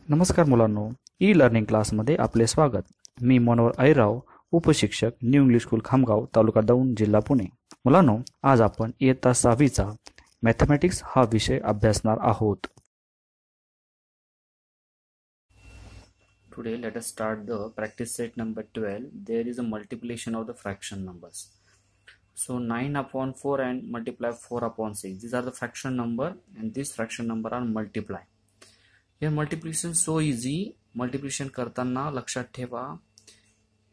नमस्कार मुलांनो, e learning क्लासमध्ये आपले स्वागत. मी मनोहर ऐराव, उपशिक्षक, न्यू इंग्लिश स्कूल खामगाव, तालुका दौंड, जिल्हा पुणे. मुलांनो, आज आपण इयत्ता 6वीचा मॅथमॅटिक्स हा विषय अभ्यासणार आहोत. Today let us start the practice set number 12. There is a multiplication of the fraction numbers. So 9/4 and multiply 4/6. These are the fraction number and this fraction number are multiply. Here multiplication so easy. Multiplication करताना लक्षात ठेवा,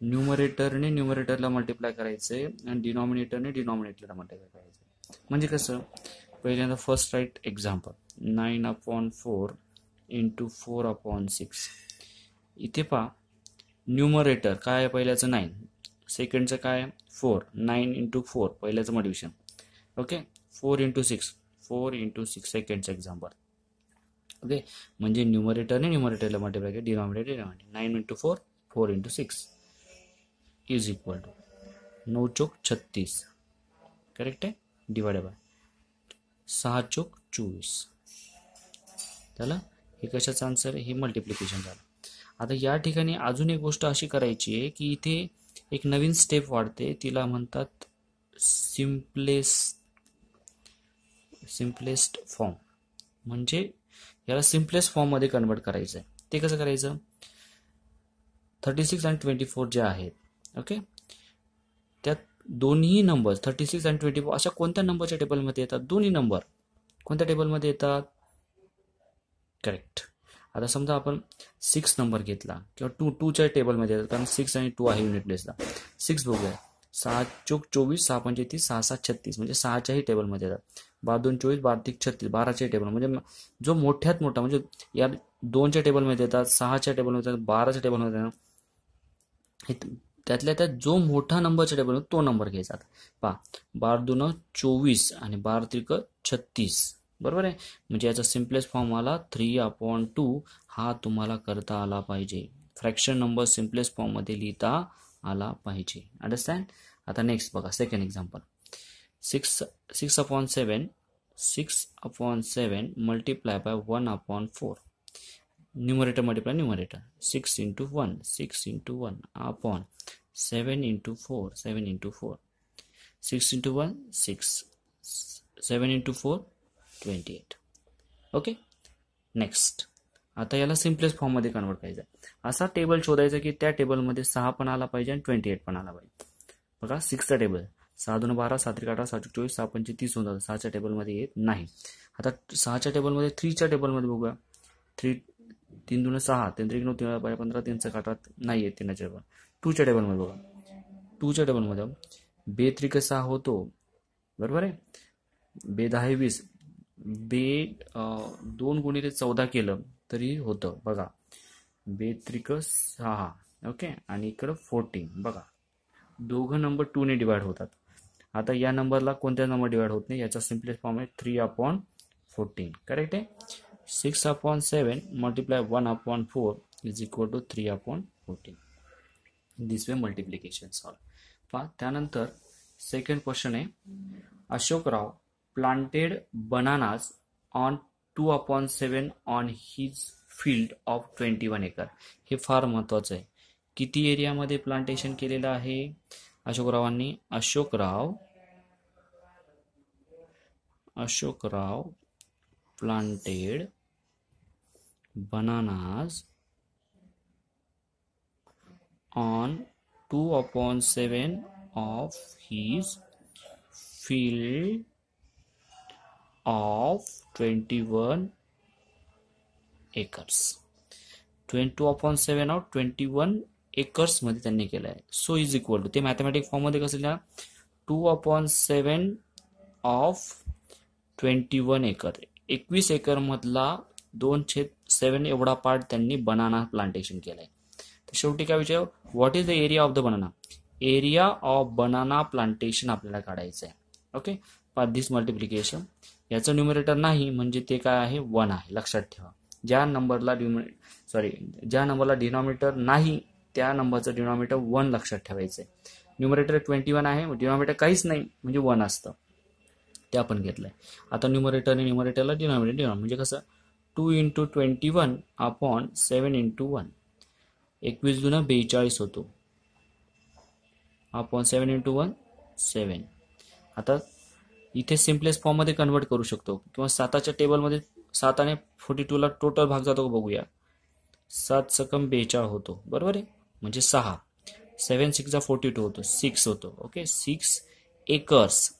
न्यूमरेटरने न्यूमरेटरला multiply करायचे आणि डिनॉमिनेटरने डिनॉमिनेटरला multiply करायचे. म्हणजे कसं, पहिल्यांदा फर्स्ट राईट एक्झाम्पल 9/4 इंटू 4/6. इथे पहा, न्यूमरेटर काय आहे, पहिल्याचं 9, सेकंडचं काय 4. 9 इंटू 4 पहिल्याचं मल्टिप्लिकेशन. ओके, 4 इंटू 6, 4 इंटू 6 सेकंडचं एक्झाम्पल. ओके, म्हणजे न्यूमरेटरने न्यूमरेटरला मल्टिप्लाय केलं, denominator denominator. 9 into 4, 4 into 6 is equal to 9 चौक 36. करेक्ट आहे. डिवाइडेड बाय 6 चौक 24 झालं. हे कशाचं आन्सर आहे, हे मल्टिप्लिकेशन झालं. आता या ठिकाणी अजून एक गोष्ट अशी करायची आहे की इथे एक नवीन स्टेप वाढते, तिला म्हणतात सिम्पलेस्ट फॉर्म. म्हणजे याला सिम्पलेस्ट फॉर्म मध्ये कन्वर्ट करायचं आहे. ते कसं करायचं, 36 आणि 24 जे आहेत, ओके, त्यात दोन्ही नंबर 36 आणि 24 अशा कोणत्या नंबरच्या टेबलमध्ये येतात, दोन्ही नंबर कोणत्या टेबलमध्ये येतात, करेक्ट. आता समजा आपण 6 नंबर घेतला किंवा 2च्या टेबलमध्ये येतात, कारण 6 आणि 2 आहे युनिट प्लेसला. 6 बघूया, 6 चौक 24, 6 पंचे 30, 6 7 36 म्हणजे 6च्याही टेबलमध्ये येतात. 12 2 24, 12 3 36, 12च्या टेबल म्हणजे जो मोठ्यात मोठा, म्हणजे या 2च्या टेबलमध्ये येतात, 6च्या टेबलमध्ये येतात, 12च्या टेबलमध्ये येतात. त्यातल्या त्यात जो मोठा नंबरच्या टेबल तो नंबर घ्यायचा. पहा, 12 2 24 आणि 12 3 36, बरोबर आहे. म्हणजे याचा सिम्पलेस्ट फॉर्म आला 3/2. हा तुम्हाला करता आला पाहिजे. फ्रॅक्शन नंबर सिम्पलेस्ट फॉर्म मध्ये लिहिता आला पाहिजे. अंडरस्टँड. आता नेक्स्ट बघा, second example 6/7 multiply by 1/4. Numerator multiply numerator. 6 into 1 6 into 1 upon 7 into 4 7 into 4. 6 into 1 6, 7 into 4 28. Okay, next. आता याला सिम्पलेस्ट फॉर्म मध्ये कन्वर्ट करायचं. असा टेबल शोधायचा की त्या टेबलमध्ये 6 पण आला पाहिजे आणि 28 पण आला पाहिजे. बघा, 6चा टेबल 6 2 12, 7 3 18, 7 24, 6 पंचे 30 होऊन जातं. 6च्या टेबलमध्ये येत नाही. आता 6च्या टेबलमध्ये 3च्या टेबलमध्ये बघूया. 3 3 2 6, 3 3 9 3 12 15, 3 6 18 नाही येत 3च्या टेबल. 2च्या टेबलमध्ये बघा, 2च्या टेबलमध्ये 2 3 6 होतो, बरोबर आहे. 2 10 20, 2 गुणिले 14 केलं तरी होतं. बघा, 2 3 6, ओके, आणि इकडं 14. बघा, दोघं नंबर 2 ने डिवाइड होतात. आता या नंबरला कोणत्या नंबर डिवाइड होत नाही, याचा सिम्पलेस्ट फॉर्म आहे 3/14. करेक्ट आहे. 6/7 multiply 1/4 is equal to 3/14. This way multiplication solve. पहा, त्यानंतर सेकंड क्वेश्चन आहे, Ashokrao planted bananas on 2/7 on his field of 21 acre. हे फार महत्वाचं आहे. किती एरियामध्ये प्लांटेशन केलेलं आहे अशोकरावांनी? Ashokrao planted bananas on 2/7 of his field of 21 acres. 2/7 of 21 acres मध्ये त्यांनी केलं आहे. सो इज इक्वल टू, ते मॅथमॅटिक फॉर्म मध्ये कसं लिहा, 2/7 ऑफ 21 एकर. 21 एकर मधला 2/7 एवढा पार्ट त्यांनी बनाना प्लांटेशन केलंय. तर शेवटी काय विचार, what is the area of the banana? Area of banana plantation आपल्याला काढायचं आहे. ओके, फॉर दिस मल्टिप्लिकेशन याचं न्यूमरेटर नाही म्हणजे ते काय आहे, 1 आहे. लक्षात ठेवा, ज्या नंबरला डिनॉमिनेटर नाही त्या नंबरचं डिनॉमिनेटर 1 लक्षात ठेवायचं आहे. न्यूमरेटर 21 आहे, डिनॉमिनेटर काहीच नाही म्हणजे 1 असतं. ते आपण घेतलंय. आता न्यूमरेटरने न्यूमरेटरला डिनॉमिनेटर म्हणजे कसं, 2 into 21 upon 7 into 1. 21 दूना 42 होतो अपॉन 7 into 1 7. आता इथे सिम्पलेस्ट फॉर्म मध्ये कन्वर्ट करू शकतो किंवा 7च्या टेबलमध्ये 7 आणि 42 ला टोटल भाग जातो का बघूया. 7 सकम 42 होतो बरोबर आहे म्हणजे 6. 7 6 42 होतो 6 होतो. Okay 6 acres.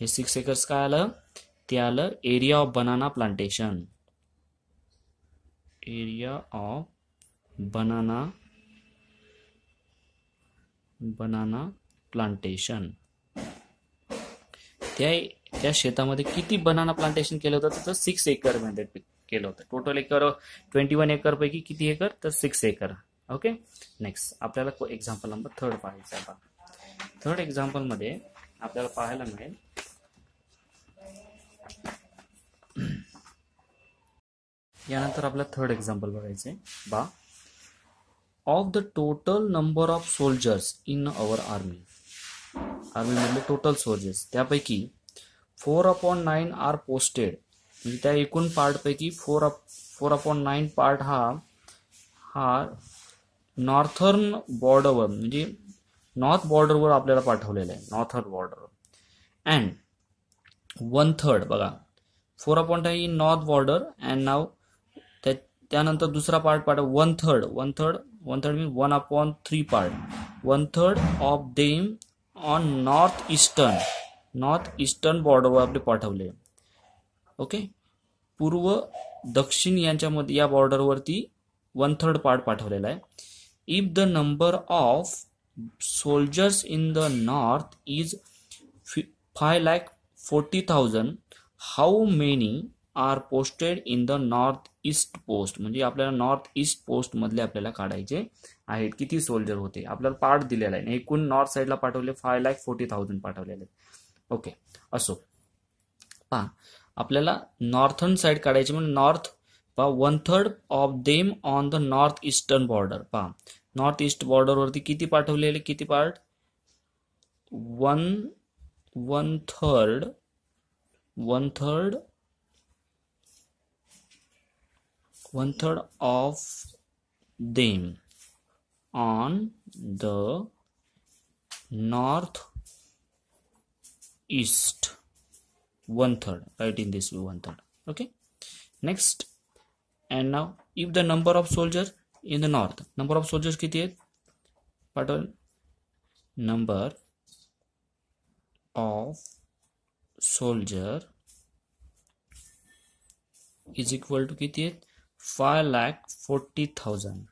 हे 6 एकर्स काय आलं ते आलं area of banana plantation. Area of banana plantation. त्या शेतामध्ये किती बनाना प्लांटेशन केलं होतं तर 6 एकर मध्ये केलं होतं. टोटल एकर 21 एकर पैकी किती एकर तर 6 एकर. ओके नेक्स्ट आपल्याला एक्झाम्पल नंबर 3 पाहायचं आहे. 3rd एक्झाम्पल मध्ये आपल्याला पाहायला मिळेल यानंतर आपला 3rd एक्झाम्पल बघायचंय बा. Of the total number of soldiers in our army. Army मधले टोटल सोल्जर्स त्यापैकी 4/9 आर पोस्टेड. म्हणजे त्या एकूण पार्ट पैकी 4/9 पार्ट हा नॉर्थर्न बॉर्डरवर म्हणजे नॉर्थ बॉर्डरवर आपल्याला पाठवलेला आहे. नॉर्थर्न बॉर्डर अँड 1/3 बघा 4/9 इन नॉर्थ बॉर्डर अँड नाव त्यानंतर दुसरा part 1/3 mean 1/3 part 1/3 of them on north eastern बॉर्डरवर आपले पाठवले. ओके पूर्व दक्षिण यांच्यामध्ये या बॉर्डरवरती 1/3 पार्ट पाठवलेला आहे. If the number of soldiers in the north is 5,40,000 how many are posted in the north east post. म्हणजे आपल्याला नॉर्थ ईस्ट पोस्ट मधले आपल्याला काढायचे आहेत. किती सोल्जर होते आपल्याला पार्ट दिलेला आहे. एकूण नॉर्थ साइडला पाठवले 5,40,000 पाठवलेले. ओके असो पहा आपल्याला नॉर्थर्न साइड काढायची म्हणजे नॉर्थ पहा 1/3 of them on the north eastern border. पहा नॉर्थ ईस्ट बॉर्डर वरती किती पाठवलेले किती part 1/3 of them on the north east 1/3. Write in this way 1/3. Okay next and now if the number of soldiers in the north number of soldiers किती आहेत पाठवलं number of soldier is equal to किती आहेत 5,40,000.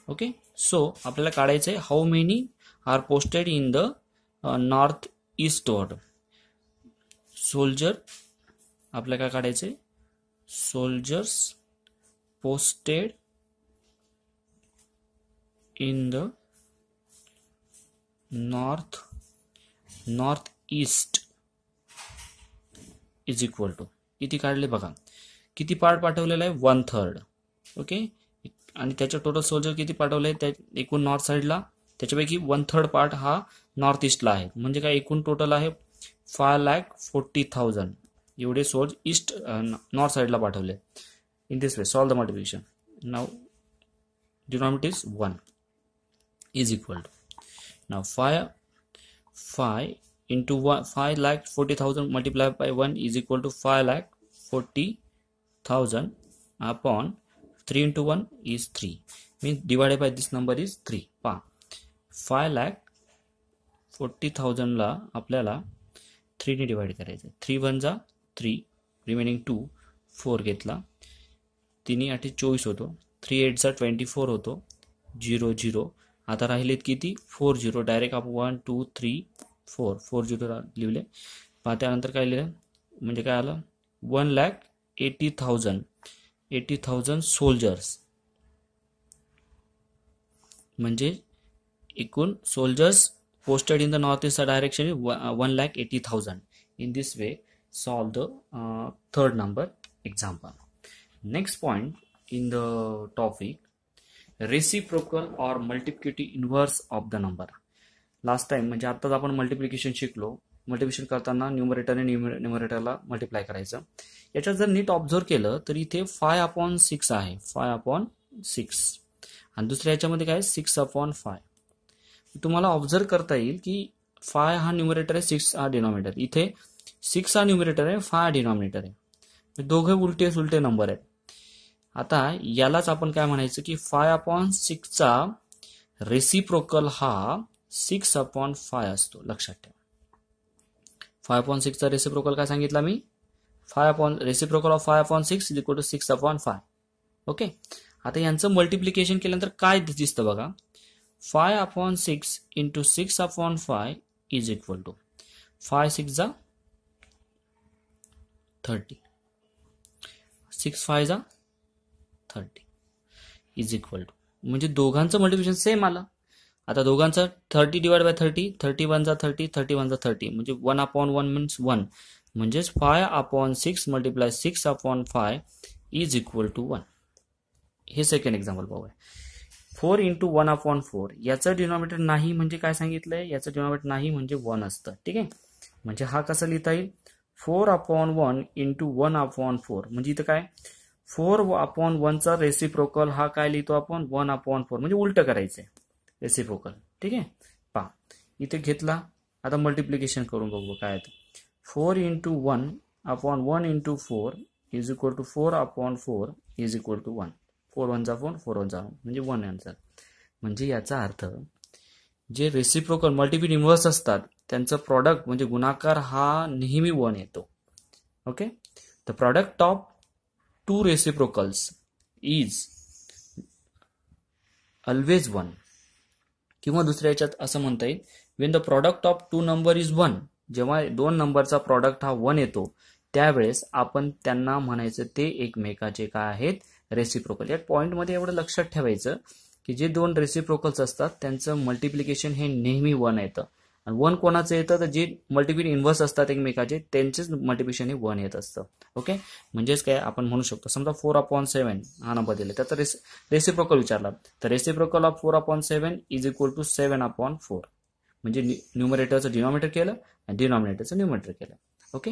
Okay so आपल्याला काढायचं आहे how many are posted in the north east border. Soldier आपल्याला काय काढायचे soldiers posted in the north east is equal to किती काढले बघा किती पार्ट पाठवलेला आहे 1/3. ओके आणि त्याच्या टोटल सोल्जर किती पाठवले त्या एकूण नॉर्थ साइडला त्याच्यापैकी 1/3 पार्ट हा नॉर्थ ईस्टला आहे. म्हणजे काय एकूण टोटल आहे 5,40,000 एवढे सोल्जर ईस्ट नॉर्थ साइडला पाठवले. In this way solve the multiplication. Now denominator is 1 is equal to now 5 into 5,40,000 multiplied by 1 is equal to 5,40,000 upon 3 into 1 is 3 means divided by this number is 3. पहा 5,40,000 ला आपल्याला 3 ने divide करायचं. 3 1 जा 3 remaining 2 4 घेतला 3 8 24 होतो 3 8 जा 24 होतो 0 0 आता राहिलेत किती 4 0 डायरेक्ट आपण 1 2 3 4 0 लिहिले. पहा त्यानंतर काय लिहिलं म्हणजे काय आलं 1,80,000 सोल्जर्स म्हणजे एकूण soldiers posted in the north east direction 1,80,000. In this way solve the 3rd number example. Next point in the topic reciprocal or multiplicative inverse of the number. Last time म्हणजे आताच आपण मल्टिप्लिकेशन शिकलो. Multiplication करताना न्यूमरेटरने न्यूमरेटरला multiply करायचं. याच्यात जर नीट observe केलं तर इथे 5/6 आहे, 5/6, आणि दुसऱ्या याच्यामध्ये काय 6/5. तुम्हाला ऑब्झर्व करता येईल की 5 हा न्यूमरेटर आहे, 6 हा डिनॉमिनेटर. इथे 6 हा न्यूमरेटर आहे, 5 डिनॉमिनेटर आहे. दोघे उलटे नंबर आहेत. आता यालाच आपण काय म्हणायचं की 5/6चा रेसिप्रोकल हा 6/5 असतो. लक्षात ठेवा. 5/6चा रेसिप्रोकल काय सांगितला मी? Reciprocal of 5/6 is equal to 6/5. Okay. आता यांचं मल्टिप्लिकेशन केल्यानंतर काय दिसतं बघा. 5/6 into 6/5 is equal to 5/6 30, 6/5 30 is equal to, म्हणजे दोघांचं मल्टिप्लिकेशन सेम आलं. आता दोघांचं 30 डिवाइड बाय 30, 31 30, 31 30, म्हणजे 1/1 मीन्स 1, म्हणजेच 5/6 मल्टिप्लाय 6/5 इज इक्वल टू 1. हे सेकंड एक्झाम्पल पाहूया. 4 इंटू 1/4, याचं डिनॉमिनेटर नाही म्हणजे काय सांगितलंय? याचं डिनॉमिनेटर नाही म्हणजे 1 असतं. ठीक आहे. म्हणजे हा कसा लिहिता येईल? 4/1 इंटू 1/4, म्हणजे इथं काय 4/1चा रेसिप्रोकल हा काय लिहितो आपण? 1/4, म्हणजे उलट करायचंय रेसिप्रोकल. ठीक आहे. पहा इथे घेतला. आता मल्टिप्लिकेशन करून बघू काय आहे. 4 into 1/1 into 4 is equal to 4/4 is equal to 1. 4 1 4, 4 1 1, म्हणजे 1 आन्सर. म्हणजे याचा अर्थ जे रेसिप्रोकल मल्टिपल इन्व्हर्स असतात त्यांचं प्रॉडक्ट म्हणजे गुणाकार हा नेहमी 1 येतो. Okay. The product of two reciprocals is always 1. किंवा दुसऱ्या याच्यात असं म्हणता येईल, when the product of two number is 1, जेव्हा दोन नंबरचा प्रॉडक्ट हा 1 येतो त्यावेळेस आपण त्यांना म्हणायचं ते एकमेकाचे काय आहेत? रेसिप्रोकल. या पॉइंटमध्ये एवढं लक्षात ठेवायचं की जे दोन रेसिप्रोकल्स असतात त्यांचं मल्टिप्लिकेशन हे नेहमी 1 येतं. आणि 1 कोणाचं येतं? तर जे मल्टिपल इन्व्हर्स असतात एकमेकाचे त्यांचेच मल्टिप्लिकेशन हे 1 येत असतं. ओके. म्हणजेच काय आपण म्हणू शकतो, समजा 4/7 हा नंबर दिला, त्याचा रेसिप्रोकल विचारला तर reciprocal of 4/7 is equal to 7/4. म्हणजे न्यूमरेटरचं डिनॉमिनेटर केलं आणि डिनॉमिनेटरचं न्यूमरेटर केलं. Okay.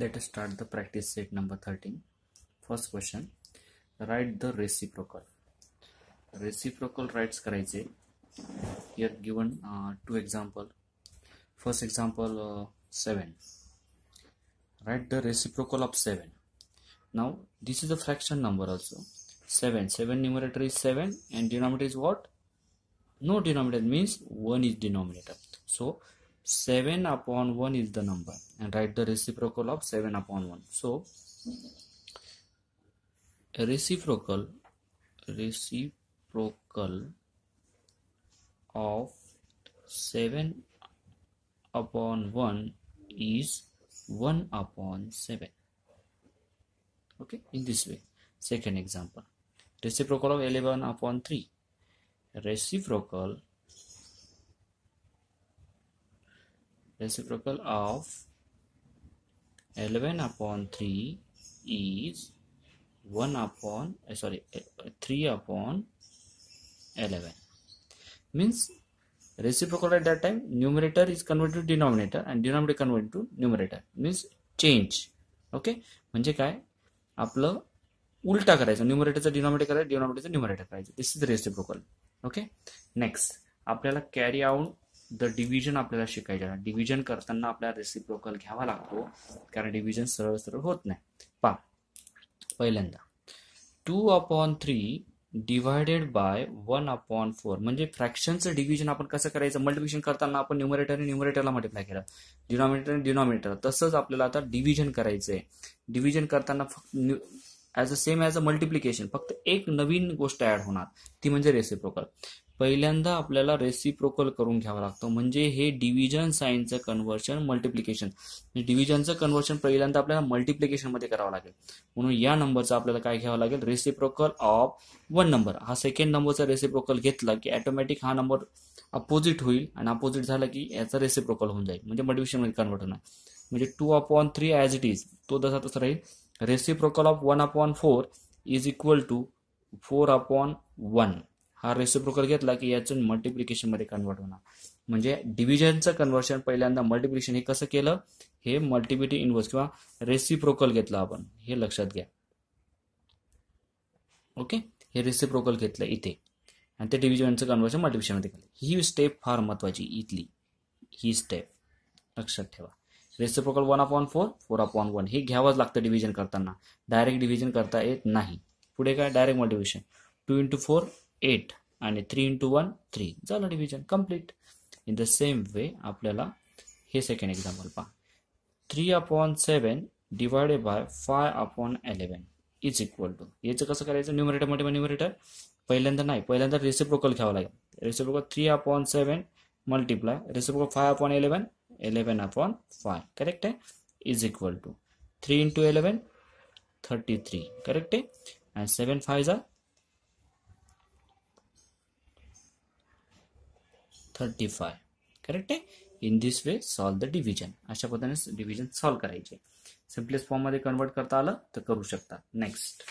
Let us start the practice set number 13. First question, write the reciprocal. Reciprocal writes करायचे. Here given two example. First example 7. Write the reciprocal of 7. Now this is a fraction number also. 7 numerator is 7 and denominator is what? No denominator, means 1 is denominator. So 7/1 is the number and write the reciprocal of 7/1. So a reciprocal of 7/1 is 1/7. Okay, in this way. Second example, reciprocal of 11/3. Reciprocal of 11/3 is 3/11. Means reciprocal at that time numerator is converted to denominator and denominator converted to numerator, means change. Okay. म्हणजे काय आपलं उलटा करायचं, न्यूमरेटरचं denominator करायचं, डिनॉमिनेटरचं numerator करायचं. दिस is reciprocal. Okay. Next आपल्याला carry out the division आपल्याला शिकायचं. डिव्हिजन करताना आपल्याला रेसिप्रोकल घ्यावा लागतो कारण डिव्हिजन सरळ सरळ होत नाही. पहा पहिल्यांदा 2/3 डिवायडेड बाय 1/4, म्हणजे फ्रॅक्शनचं डिव्हिजन आपण कसं करायचं? मल्टिप्लिकेशन करताना आपण न्यूमरेटरला मल्टिप्लाय केलं, डिनॉमिनेटर. तसंच आपल्याला आता डिव्हिजन करायचंय. डिव्हिजन करताना फक्त as a same as a multiplication, फक्त एक नवीन गोष्ट ऍड होणार ती म्हणजे रेसिप्रोकल. पहिल्यांदा आपल्याला रेसिप्रोकल करून घ्यावं लागतं, म्हणजे हे डिव्हिजन साइनचं कन्व्हर्शन मल्टिप्लिकेशन. डिव्हिजनचं कन्व्हर्शन पहिल्यांदा आपल्याला मल्टिप्लिकेशन मध्ये करावं लागेल. म्हणून या नंबरचा आपल्याला काय घ्यावं लागेल? Reciprocal of 1 number. हा सेकंड नंबरचा रेसिप्रोकल घेतला की ऑटोमॅटिक हा नंबर अपोजिट होईल आणि अपोजिट झाला की याचा रेसिप्रोकल होऊन जाईल, म्हणजे मल्टिप्लिकेशन मध्ये कन्व्हर्ट होणार. म्हणजे 2/3 ॲज इट इज तो तसा राहील. Reciprocal of 1/4 is equal to 4/1. हा रेसिप्रोकल घेतला की याचं मल्टिप्लिकेशन मध्ये कन्वर्ट होणार. म्हणजे डिव्हिजनचं कन्व्हर्शन पहिल्यांदा मल्टिप्लिकेशन हे कसं केलं, हे मल्टिप्लिसिटी इनव्हर्स किंवा रेसिप्रोकल घेतलं आपण, हे लक्षात घ्या. ओके, हे रेसिप्रोकल घेतलं इथे आणि ते डिव्हिजनचं कन्व्हर्शन मल्टिप्लिकेशनमध्ये केलं. ही स्टेप फार महत्वाची इथली, ही स्टेप लक्षात ठेवा. रेसिप्रोकल 1/4 4/1 हे घ्यावंच लागतं डिव्हिजन करताना, डायरेक्ट डिव्हिजन करता येत नाही. पुढे काय, डायरेक्ट मल्टिप्लिकेशन 2 × 4 8 आणि 3 × 1 3 झालं division complete. In the same way आपल्याला हे सेकंड एक्झाम्पल पहा. 3/7 divided by 5/11 is equal to, याचं कसं करायचं, न्यूमरेटर मध्ये न्यूमरेटर पहिल्यांदा नाही, पहिल्यांदा रेसिप्रोकल घ्यावं लागेल. रेसिप्रोकल 3/7 मल्टिप्लाय रेसिप्रोकल 5/11 11/5 करेक्ट आहे, इज इक्वल टू 3 × 11 33 करेक्ट आहे, आणि 7 5 35 करेक्ट आहे. In this way solve the division. अशा पद्धतीने डिव्हिजन सॉल्व करायचे. सिम्पलेस्ट फॉर्म मध्ये कन्वर्ट करता आलं तर करू शकता. नेक्स्ट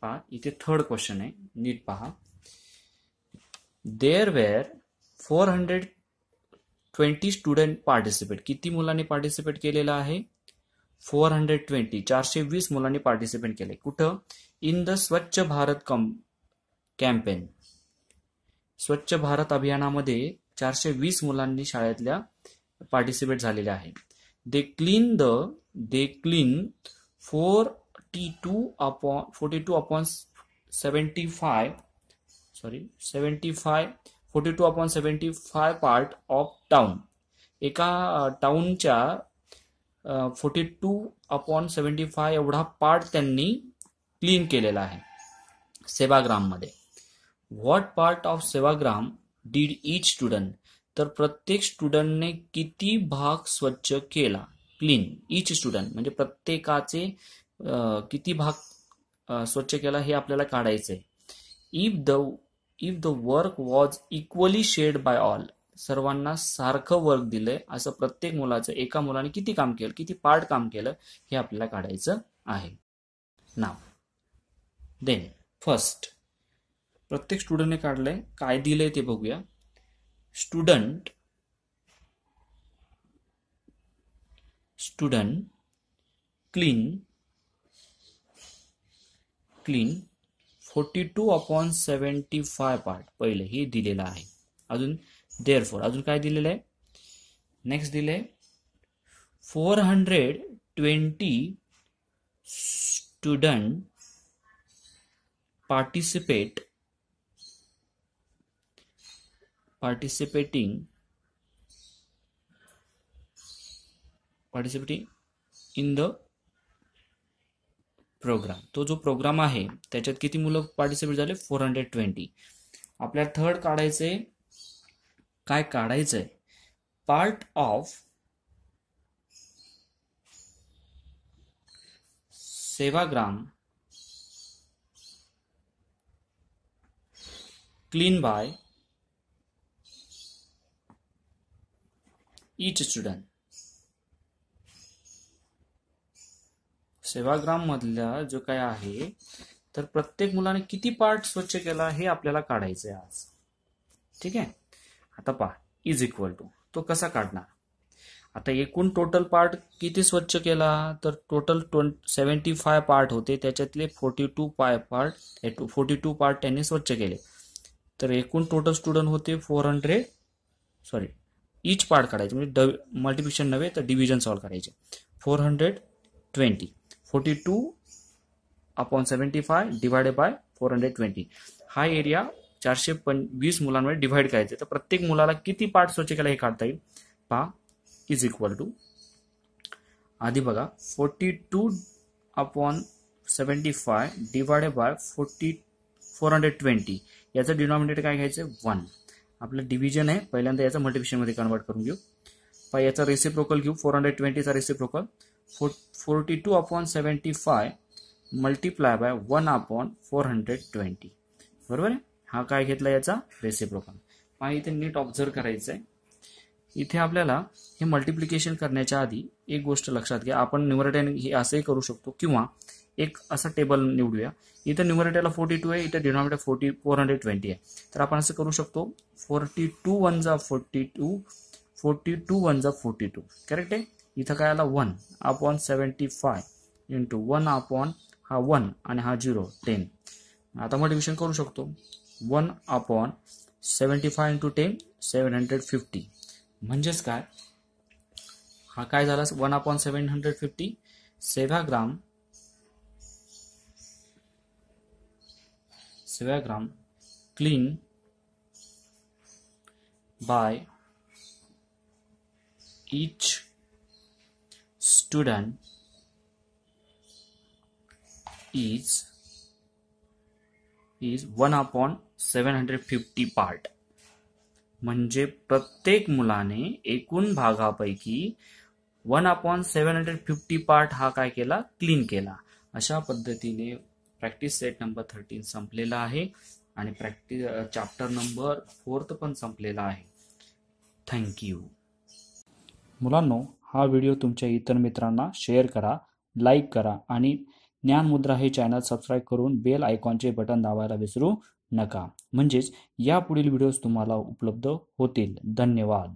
पहा, इथे थर्ड क्वेश्चन आहे, नीट पहा. There were 420 student participate. किती मुलांनी पार्टिसिपेट केलेलं आहे, 420 420 मुलांनी पार्टिसिपेट केले. कुठं, इन द स्वच्छ भारत कॅम्पेन. स्वच्छ भारत अभियानामध्ये 420 मुलांनी शाळेतल्या पार्टिसिपेट झालेले आहे. They clean 42/75 part of town. एका टाउनच्या 42/75 एवढा पार्ट त्यांनी क्लीन केलेला आहे सेवाग्राम मध्ये. What part of Sevagram did each student. तर प्रत्येक स्टुडंटने किती भाग स्वच्छ केला, क्लीन ईच स्टुडंट म्हणजे प्रत्येकाचे किती भाग स्वच्छ केला हे आपल्याला काढायचंय. If the work was equally shared by all. सर्वांना सारखं वर्क दिलंय, असं प्रत्येक मुलाचं, एका मुलाने किती काम केलं, किती पार्ट काम केलं हे आपल्याला काढायचं आहे. नाव देन फर्स्ट प्रत्येक स्टुडंटने काढलंय, काय दिलंय ते बघूया. स्टुडंट क्लीन 42/75 पार्ट पहिले हे दिलेलं आहे. अजून देअरफॉर अजून काय दिलेलं आहे, नेक्स्ट दिले 420 student participating in the programme. तो जो प्रोग्राम आहे त्याच्यात किती मुलं पार्टिसिपेट झाले, 420. आपल्याला थर्ड काढायचंय, काय काढायचंय, part of Sevagram clean by each student. Sevagram मधला जो काय आहे तर प्रत्येक मुलाने किती पार्ट स्वच्छ केला हे आपल्याला काढायचंय आज. ठीक आहे, आता पहा, इज इक्वल टू तो कसा काढणार. आता एकूण टोटल पार्ट किती स्वच्छ केला, तर टोटल 75 पार्ट होते, त्याच्यातले 42 पार्ट त्यांनी स्वच्छ केले. तर एकूण टोटल स्टुडंट होते 400. ईच पार्ट काढायचे म्हणजे मल्टिप्लिकेशन नव्हे तर डिव्हिजन सॉल्व करायचे. 420 42/75 डिवायडेड बाय 420. हा एरिया 420 मुलांमध्ये डिव्हाइड करायचे. तर प्रत्येक मुलाला किती पार्ट स्वच्छ केला हे काढता येईल. पहा, इज इक्वल टू आधी बघा 42/75 डिवायडेड बाय 420. याचं डिनॉमिनेटर काय घ्यायचं, 1. आपलं डिव्हिजन आहे, पहिल्यांदा याचं मल्टिप्लिकेशन मध्ये कन्वर्ट करून घेऊ. याचा रेसिप्रोकल घेऊ, 420चा रेसिप्रोकल 42/75 मल्टिप्लाय बाय 1/420 बरोबर आहे. हा काय घेतला याचा रेसिप्रोकल. पहा इथे नीट ऑब्झर्व करायचं आहे. इथे आपल्याला हे मल्टिप्लिकेशन करण्याच्या आधी एक गोष्ट लक्षात घ्या, आपण न्यूमरेटर हे असंही करू शकतो किंवा एक असा टेबल निवडूया. इथं न्यूमरेटरला 42 आहे, इथं डिनॉमिनेटर 420 आहे. तर आपण असं करू शकतो 42 1 जा 42, 42 1 जा 42. करेक्ट आहे. इथं काय आला 1/75 इंटू 1 अपॉन हा 1 आणि हा 0 10. आता मल्टिप्लिकेशन करू शकतो 1/75 इंटू 10 750. म्हणजेच काय, हा काय झाला 1/750 7 gram clean by each student is 1/750 part. म्हणजे प्रत्येक मुलाने एकूण भागापैकी 1/750 पार्ट हा काय केला, क्लीन केला. अशा पद्धतीने प्रॅक्टिस सेट नंबर 13 संपलेला आहे आणि प्रॅक्टिस चॅप्टर नंबर 4 पण संपलेला आहे. थँक्यू. मुलांनो, हा व्हिडिओ तुमच्या इतर मित्रांना शेअर करा, लाईक करा आणि ज्ञानमुद्रा हे चॅनल सबस्क्राईब करून बेल आयकॉनचे बटन दाबायला विसरू नका. म्हणजेच या पुढील व्हिडिओज तुम्हाला उपलब्ध होतील. धन्यवाद.